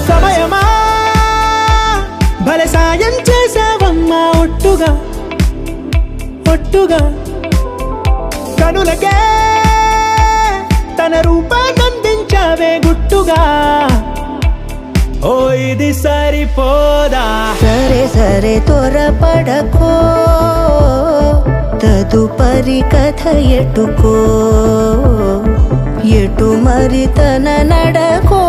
సమయమా భలే సాయం చేసావమ్మా ఒట్టుగా ఒట్టుగా కనులకే తన రూపాన్నందించావే గుట్టుగా ఓ ఇది సరిపోదా సరే సరే త్వరపడకో తదుపరి కథ ఎటుకో ఎటు మరి తన నడకో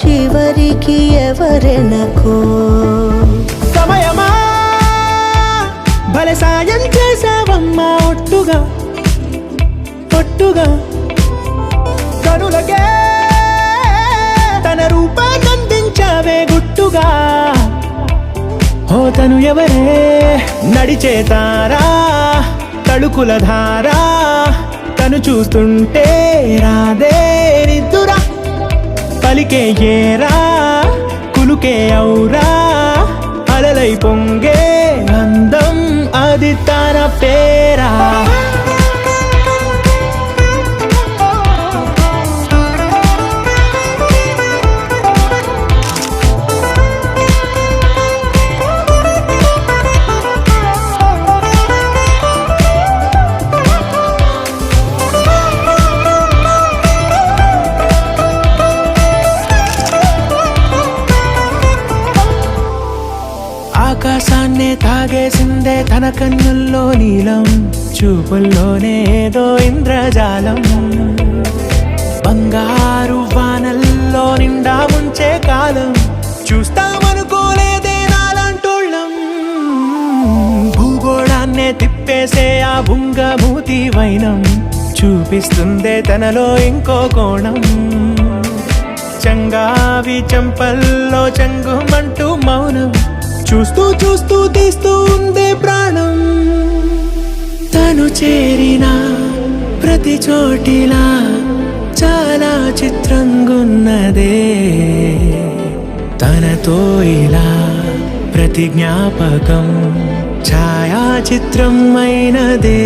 చివరికి ఎవరెనకో సమయమా భలే సాయం చేసావమ్మా ఒట్టుగా ఒట్టుగా కనులకే తన రూపాన్నందించావే గుట్టుగా ఓ తను ఎవరే నడిచే తారా తడుకుల ధారా తను చూస్తుంటే రాదే నిద్దురా పలికే ఏరా కులుకే ఔరా అలలై పొంగే అందం అది తన పేరా ఆకాశాన్నే తాగేసిందే తన కన్నుల్లో నీలం చూపుల్లోనే ఏదో ఇంద్రజాలం బంగారు వానల్లో నిండా ముంచే కాలం చూస్తామనుకోలేదే నాలంటోళ్ళం భూగోళాన్నే తిప్పేసే ఆ బుంగమూతి వైనం చూపిస్తుందే తనలో ఇంకో కోణం చంగావి చెంపల్లో చంగుమంటూ మౌనం చూస్తూ చూస్తూ తీస్తూ ఉందే ప్రాణం తను చేరిన ప్రతి చోటిలా చాలా చిత్రంగున్నదే తనతో ఇలా ప్రతి జ్ఞాపకం ఛాయాచిత్రం అయినదే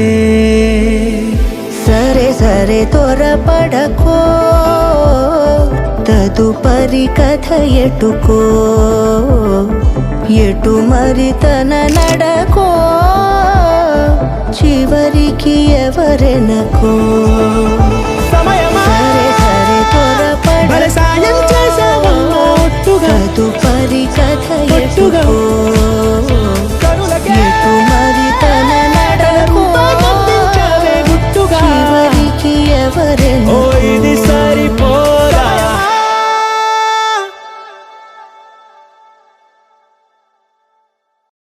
సరే సరే త్వరపడకో తదుపరి కథ ఎటుకో ఎటు మరి తన నడకో చివరికి ఎవరెనకో